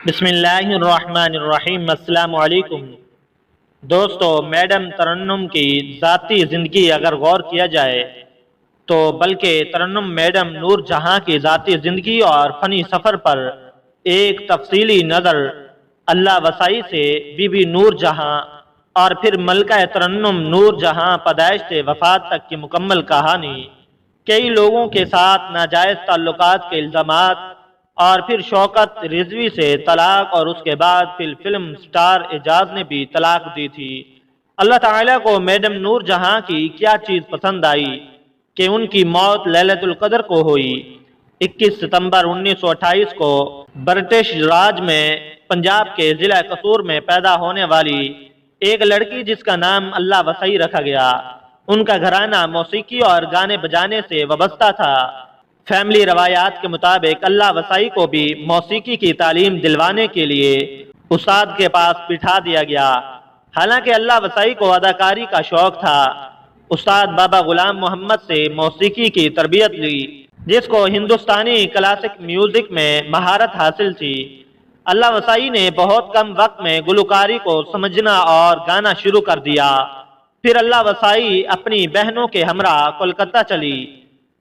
بسم اللہ الرحمن الرحیم۔ السلام علیکم دوستو، میڈم ترنم کی ذاتی زندگی اگر غور کیا جائے تو بلکہ ترنم میڈم نور جہاں کی ذاتی زندگی اور فنی سفر پر ایک تفصیلی نظر، اللہ وسائی سے بی بی نور جہاں اور پھر ملکہ ترنم نور جہاں پیدائش سے وفات تک کی مکمل کہانی، کئی لوگوں کے ساتھ ناجائز تعلقات کے الزامات، اور پھر شوکت رضوی سے طلاق، اور اس کے بعد پھر فلم سٹار اعجاز نے بھی طلاق دی تھی۔ اللہ تعالیٰ کو میڈم نور جہاں کی کیا چیز پسند آئی کہ ان کی موت لیلۃ القدر کو ہوئی۔ 21 ستمبر 1928 کو برٹش راج میں پنجاب کے ضلع قصور میں پیدا ہونے والی ایک لڑکی جس کا نام اللہ وسائی رکھا گیا۔ ان کا گھرانہ موسیقی اور گانے بجانے سے وابستہ تھا۔ فیملی روایات کے مطابق اللہ وسائی کو بھی موسیقی کی تعلیم دلوانے کے لیے استاد کے پاس بٹھا دیا گیا۔ حالانکہ اللہ وسائی کو اداکاری کا شوق تھا، استاد بابا غلام محمد سے موسیقی کی تربیت لی، جس کو ہندوستانی کلاسک میوزک میں مہارت حاصل تھی۔ اللہ وسائی نے بہت کم وقت میں گلوکاری کو سمجھنا اور گانا شروع کر دیا۔ پھر اللہ وسائی اپنی بہنوں کے ہمراہ کولکتہ چلی،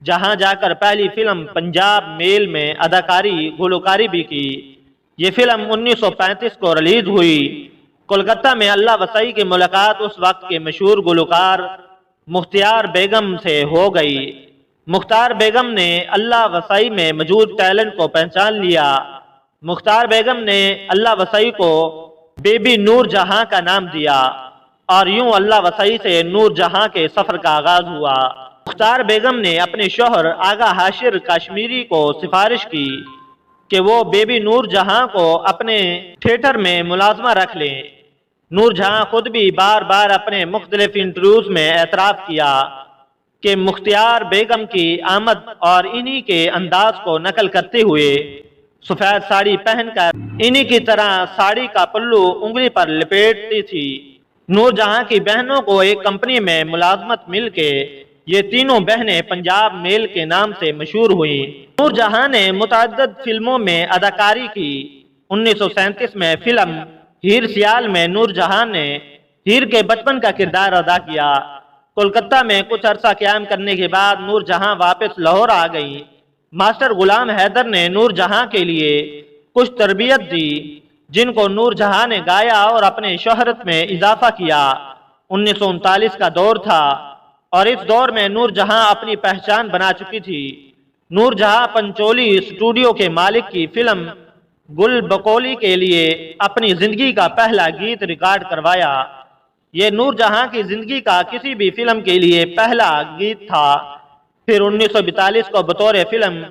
جہاں جا کر پہلی فلم پنجاب میل میں اداکاری گلوکاری بھی کی۔ یہ فلم 1935 کو ریلیز ہوئی۔ کولکتہ میں اللہ وسائی کی ملاقات اس وقت کے مشہور گلوکار مختار بیگم سے ہو گئی۔ مختار بیگم نے اللہ وسائی میں موجود ٹیلنٹ کو پہچان لیا۔ مختار بیگم نے اللہ وسائی کو بی بی نور جہاں کا نام دیا، اور یوں اللہ وسائی سے نور جہاں کے سفر کا آغاز ہوا۔ مختار بیگم نے اپنے شوہر آغا حاشر کاشمیری کو سفارش کی کہ وہ بی بی نور جہاں کو اپنے تھیٹر میں ملازمہ رکھ لیں۔ نور جہاں خود بھی بار بار اپنے مختلف انٹرویوز میں اعتراف کیا کہ مختار بیگم کی آمد اور انہی کے انداز کو نقل کرتے ہوئے سفید ساڑی پہن کر انہی کی طرح ساڑی کا پلو انگلی پر لپیٹتی تھی۔ نور جہاں کی بہنوں کو ایک کمپنی میں ملازمت مل کے یہ تینوں بہنیں پنجاب میل کے نام سے مشہور ہوئیں۔ نور جہاں نے متعدد فلموں میں اداکاری کی۔ 1937 میں فلم ہیر سیال میں نور جہاں نے ہیر کے بچپن کا کردار ادا کیا۔ کولکتہ میں کچھ عرصہ قیام کرنے کے بعد نور جہاں واپس لاہور آ گئیں۔ ماسٹر غلام حیدر نے نور جہاں کے لیے کچھ تربیت دی، جن کو نور جہاں نے گایا اور اپنے شہرت میں اضافہ کیا۔ 1939 کا دور تھا، اور اس دور میں نور جہاں اپنی پہچان بنا چکی تھی۔ نور جہاں پنچولی اسٹوڈیو کے مالک کی فلم گل بکولی کے لیے اپنی زندگی کا پہلا گیت ریکارڈ کروایا۔ یہ نور جہاں کی زندگی کا کسی بھی فلم کے لیے پہلا گیت تھا۔ پھر 1942 کو بطور فلم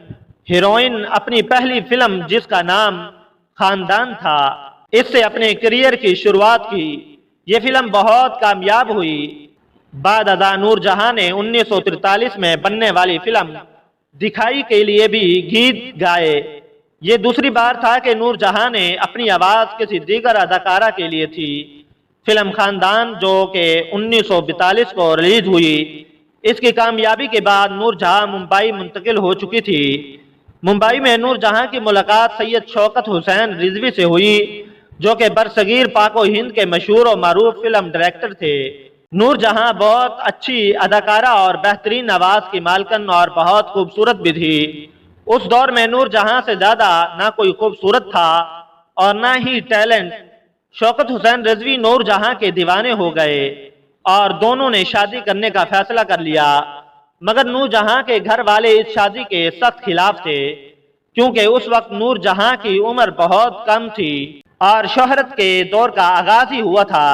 ہیروئن اپنی پہلی فلم جس کا نام خاندان تھا، اس سے اپنے کیریئر کی شروعات کی۔ یہ فلم بہت کامیاب ہوئی۔ بعد ازاں نور جہاں نے 1943 میں بننے والی فلم دکھائی کے لیے بھی گیت گائے۔ یہ دوسری بار تھا کہ نور جہاں نے اپنی آواز کسی دیگر اداکارہ کے لیے تھی۔ فلم خاندان جو کہ 1942 کو ریلیز ہوئی، اس کی کامیابی کے بعد نور جہاں ممبئی منتقل ہو چکی تھی۔ ممبئی میں نور جہاں کی ملاقات سید شوکت حسین رضوی سے ہوئی، جو کہ برصغیر پاک و ہند کے مشہور و معروف فلم ڈائریکٹر تھے۔ نور جہاں بہت اچھی اداکارہ اور بہترین آواز کی مالکن اور بہت خوبصورت بھی تھی۔ اس دور میں نور جہاں سے زیادہ نہ کوئی خوبصورت تھا اور نہ ہی ٹیلنٹ۔ شوکت حسین رضوی نور جہاں کے دیوانے ہو گئے اور دونوں نے شادی کرنے کا فیصلہ کر لیا، مگر نور جہاں کے گھر والے اس شادی کے سخت خلاف تھے، کیونکہ اس وقت نور جہاں کی عمر بہت کم تھی اور شہرت کے دور کا آغاز ہی ہوا تھا۔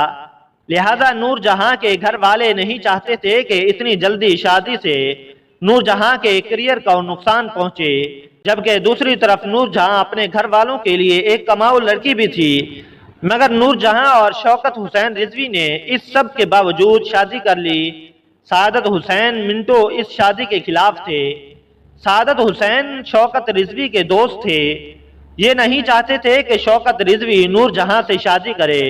لہذا نور جہاں کے گھر والے نہیں چاہتے تھے کہ اتنی جلدی شادی سے نور جہاں کے کیریئر کو نقصان پہنچے، جبکہ دوسری طرف نور جہاں اپنے گھر والوں کے لیے ایک کماؤ لڑکی بھی تھی۔ مگر نور جہاں اور شوکت حسین رضوی نے اس سب کے باوجود شادی کر لی۔ سعادت حسین منٹو اس شادی کے خلاف تھے۔ سعادت حسین شوکت رضوی کے دوست تھے۔ یہ نہیں چاہتے تھے کہ شوکت رضوی نور جہاں سے شادی کرے۔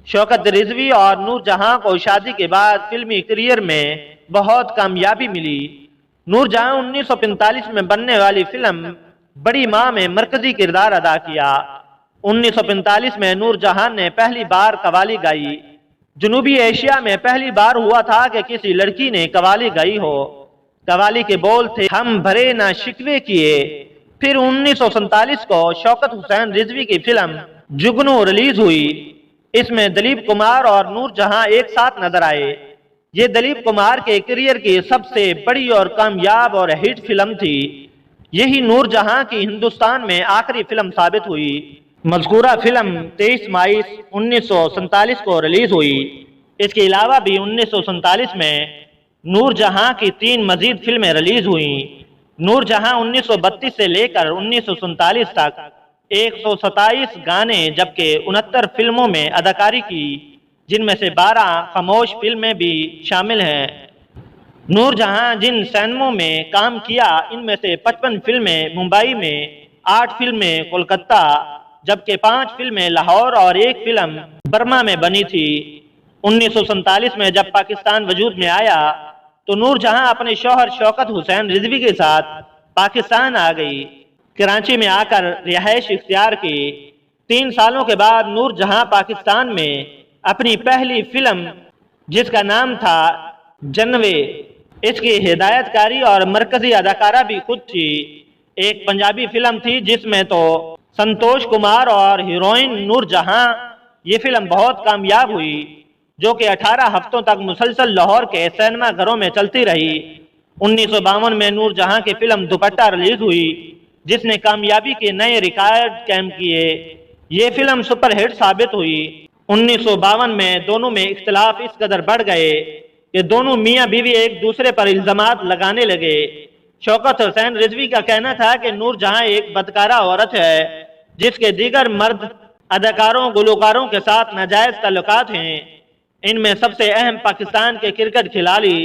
شوکت رضوی اور نور جہاں کو شادی کے بعد فلمی کیریئر میں بہت کامیابی ملی۔ نور جہاں 1945 میں بننے والی فلم بڑی ماں میں مرکزی کردار ادا کیا۔ 1945 میں نور جہان نے پہلی بار قوالی گائی۔ جنوبی ایشیا میں پہلی بار ہوا تھا کہ کسی لڑکی نے قوالی گائی ہو۔ قوالی کے بول تھے، ہم بھرے نہ شکوے کیے۔ پھر 1947 کو شوکت حسین رضوی کی فلم جگنو ریلیز ہوئی۔ اس میں دلیپ کمار اور نور جہاں ایک ساتھ نظر آئے۔ یہ دلیپ کمار کے کیریئر کی سب سے بڑی اور کامیاب اور ہٹ فلم تھی۔ یہی نور جہاں کی ہندوستان میں آخری فلم ثابت ہوئی۔ مذکورہ فلم 23 مئی 1947 کو ریلیز ہوئی۔ اس کے علاوہ بھی 1947 میں نور جہاں کی 3 مزید فلمیں ریلیز ہوئیں۔ نور جہاں 1932 سے لے کر 1947 تک 127 گانے جبکہ 69 فلموں میں اداکاری کی، جن میں سے 12 خاموش فلمیں بھی شامل ہیں۔ نور جہاں جن سینموں میں کام کیا، ان میں سے 55 فلمیں ممبئی میں، 8 فلمیں کولکتہ، جبکہ 5 فلمیں لاہور اور 1 فلم برما میں بنی تھی۔ 1947 میں جب پاکستان وجود میں آیا تو نور جہاں اپنے شوہر شوکت حسین رضوی کے ساتھ پاکستان آ گئی۔ کراچی میں آ کر رہائش اختیار کی۔ 3 سالوں کے بعد نور جہاں پاکستان میں اپنی پہلی فلم جس کا نام تھا جنوے، اس کی ہدایت کاری اور مرکزی اداکارہ بھی خود تھی۔ ایک پنجابی فلم تھی جس میں تو سنتوش کمار اور ہیروئن نور جہاں۔ یہ فلم بہت کامیاب ہوئی، جو کہ 18 ہفتوں تک مسلسل لاہور کے سینما گھروں میں چلتی رہی۔ 1952 میں نور جہاں کی فلم دوپٹہ ریلیز ہوئی، جس نے کامیابی کے نئے ریکارڈ قائم کیے۔ یہ فلم سپر ہٹ ثابت ہوئی۔ 1952 میں دونوں میں اختلاف اس قدر بڑھ گئے کہ دونوں میاں بیوی ایک دوسرے پر الزامات لگانے لگے۔ شوکت حسین رضوی کا کہنا تھا کہ نور جہاں ایک بدکارہ عورت ہے، جس کے دیگر مرد اداکاروں گلوکاروں کے ساتھ ناجائز تعلقات ہیں۔ ان میں سب سے اہم پاکستان کے کرکٹ کھلاڑی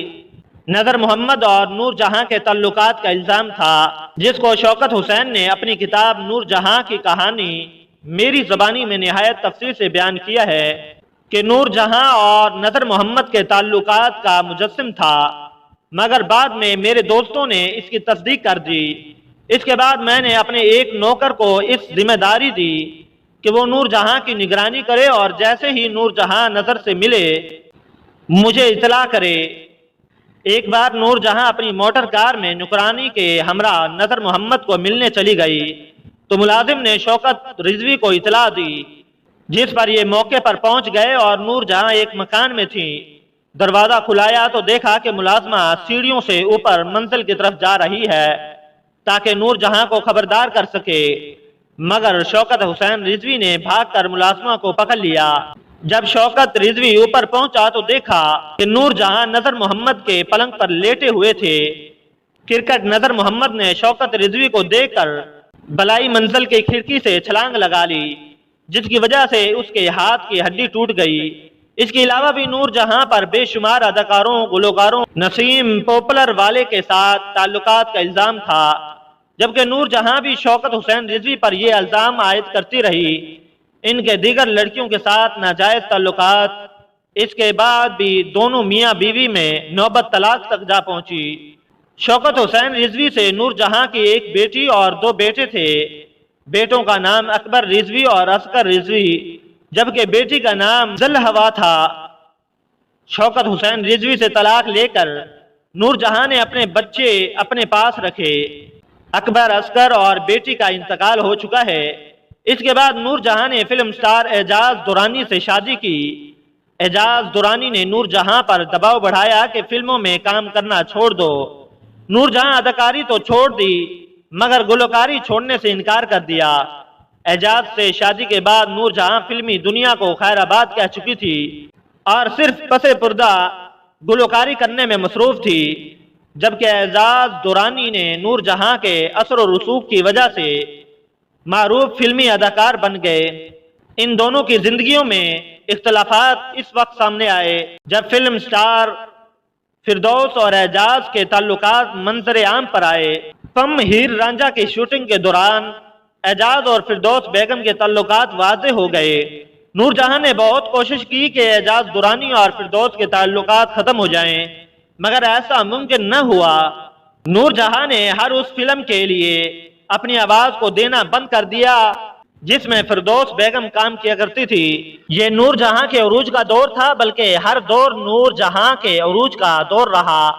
نذر محمد اور نور جہاں کے تعلقات کا الزام تھا، جس کو شوکت حسین نے اپنی کتاب نور جہاں کی کہانی میری زبانی میں نہایت تفصیل سے بیان کیا ہے کہ نور جہاں اور نذر محمد کے تعلقات کا مجسم تھا، مگر بعد میں میرے دوستوں نے اس کی تصدیق کر دی۔ اس کے بعد میں نے اپنے ایک نوکر کو اس ذمہ داری دی کہ وہ نور جہاں کی نگرانی کرے، اور جیسے ہی نور جہاں نظر سے ملے مجھے اطلاع کرے۔ ایک بار نور جہاں اپنی موٹر کار میں نگرانی کے ہمراہ نذر محمد کو ملنے چلی گئی تو ملازم نے شوکت رضوی کو اطلاع دی، جس پر یہ موقع پر پہنچ گئے اور نور جہاں ایک مکان میں تھی۔ دروازہ کھلایا تو دیکھا کہ ملازمہ سیڑھیوں سے اوپر منزل کی طرف جا رہی ہے تاکہ نور جہاں کو خبردار کر سکے، مگر شوکت حسین رضوی نے بھاگ کر ملازمہ کو پکڑ لیا۔ جب شوکت رضوی اوپر پہنچا تو دیکھا کہ نور جہاں نذر محمد کے پلنگ پر لیٹے ہوئے تھے۔ کرکٹ نذر محمد نے شوکت رضوی کو دیکھ کر بلائی منزل کی کھڑکی سے چھلانگ لگا لی، جس کی وجہ سے اس کے ہاتھ کی ہڈی ٹوٹ گئی۔ اس کے علاوہ بھی نور جہاں پر بے شمار اداکاروں گلوکاروں نسیم پوپلر والے کے ساتھ تعلقات کا الزام تھا، جبکہ نور جہاں بھی شوکت حسین رضوی پر یہ الزام عائد کرتی رہی۔ ان کے دیگر لڑکیوں کے ساتھ ناجائز تعلقات۔ اس کے بعد بھی دونوں میاں بیوی میں نوبت طلاق تک جا پہنچی۔ شوکت حسین رضوی سے نور جہاں کی ایک بیٹی اور 2 بیٹے تھے۔ بیٹوں کا نام اکبر رضوی اور اصغر رضوی، جبکہ بیٹی کا نام ذوالحوا تھا۔ شوکت حسین رضوی سے طلاق لے کر نور جہاں نے اپنے بچے اپنے پاس رکھے۔ اکبر، اصغر اور بیٹی کا انتقال ہو چکا ہے۔ اس کے بعد نور جہاں نے فلم سٹار اعجاز درانی سے شادی کی۔ اعجاز درانی نے نور جہاں پر دباؤ بڑھایا کہ فلموں میں کام کرنا چھوڑ دو۔ نور جہاں اداکاری تو چھوڑ دی، مگر گلوکاری چھوڑنے سے انکار کر دیا۔ اعجاز سے شادی کے بعد نور جہاں فلمی دنیا کو خیر آباد کہہ چکی تھی اور صرف پس پردہ گلوکاری کرنے میں مصروف تھی، جبکہ اعجاز درانی نے نور جہاں کے اثر و رسوخ کی وجہ سے معروف فلمی اداکار بن گئے۔ ان دونوں کی زندگیوں میں اختلافات اس وقت سامنے آئے جب فلم سٹار فردوس اور اعجاز کے تعلقات منظر عام پر آئے۔ فم ہیر رانجھا کی شوٹنگ کے دوران اعجاز اور فردوس بیگم کے تعلقات واضح ہو گئے۔ نور جہاں نے بہت کوشش کی کہ اعجاز درانی اور فردوس کے تعلقات ختم ہو جائیں، مگر ایسا ممکن نہ ہوا۔ نور جہاں نے ہر اس فلم کے لیے اپنی آواز کو دینا بند کر دیا جس میں فردوس بیگم کام کیا کرتی تھی۔ یہ نور جہاں کے عروج کا دور تھا، بلکہ ہر دور نور جہاں کے عروج کا دور رہا۔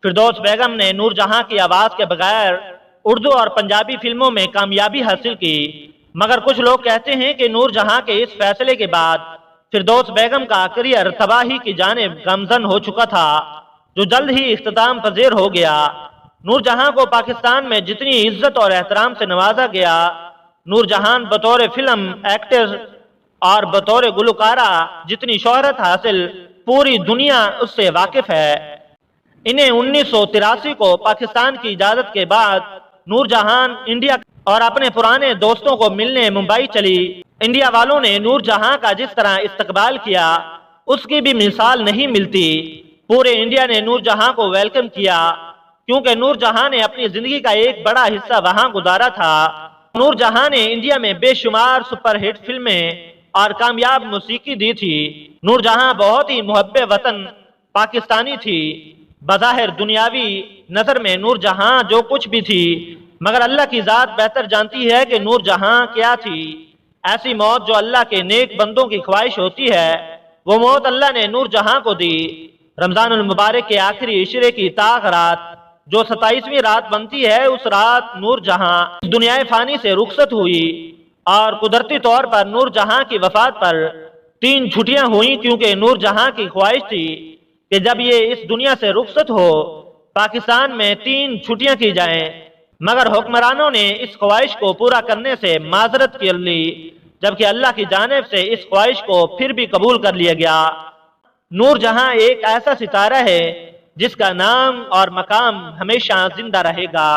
فردوس بیگم نے نور جہاں کی آواز کے بغیر اردو اور پنجابی فلموں میں کامیابی حاصل کی، مگر کچھ لوگ کہتے ہیں کہ نور جہاں کے اس فیصلے کے بعد فردوس بیگم کا کریئر تباہی کی جانب گامزن ہو چکا تھا، جو جلد ہی اختتام پذیر ہو گیا۔ نور جہاں کو پاکستان میں جتنی عزت اور احترام سے نوازا گیا، نور جہان بطور فلم ایکٹر اور بطور گلوکارہ جتنی شہرت حاصل پوری دنیا اس سے واقف ہے۔ انہیں 1983 کو پاکستان کی اجازت کے بعد نور جہان انڈیا اور اپنے پرانے دوستوں کو ملنے ممبئی چلی۔ انڈیا والوں نے نور جہاں کا جس طرح استقبال کیا، اس کی بھی مثال نہیں ملتی۔ پورے انڈیا نے نور جہاں کو ویلکم کیا، کیونکہ نور جہاں نے اپنی زندگی کا ایک بڑا حصہ وہاں گزارا تھا۔ نور جہاں نے انڈیا میں بے شمار سپر ہٹ فلمیں اور کامیاب موسیقی دی تھی۔ نور جہاں بہت ہی محب وطن پاکستانی تھی۔ بظاہر دنیاوی نظر میں نور جہاں جو کچھ بھی تھی، مگر اللہ کی ذات بہتر جانتی ہے کہ نور جہاں کیا تھی۔ ایسی موت جو اللہ کے نیک بندوں کی خواہش ہوتی ہے، وہ موت اللہ نے نور جہاں کو دی۔ رمضان المبارک کے آخری عشرے کی طاق رات جو 27ویں رات بنتی ہے، اس رات نور جہاں دنیا فانی سے رخصت ہوئی، اور قدرتی طور پر نور جہاں کی وفات پر 3 چھٹیاں ہوئیں، کیونکہ نور جہاں کی خواہش تھی کہ جب یہ اس دنیا سے رخصت ہو، پاکستان میں 3 چھٹیاں کی جائیں، مگر حکمرانوں نے اس خواہش کو پورا کرنے سے معذرت کر لی، جبکہ اللہ کی جانب سے اس خواہش کو پھر بھی قبول کر لیا گیا۔ نور جہاں ایک ایسا ستارہ ہے جس کا نام اور مقام ہمیشہ زندہ رہے گا۔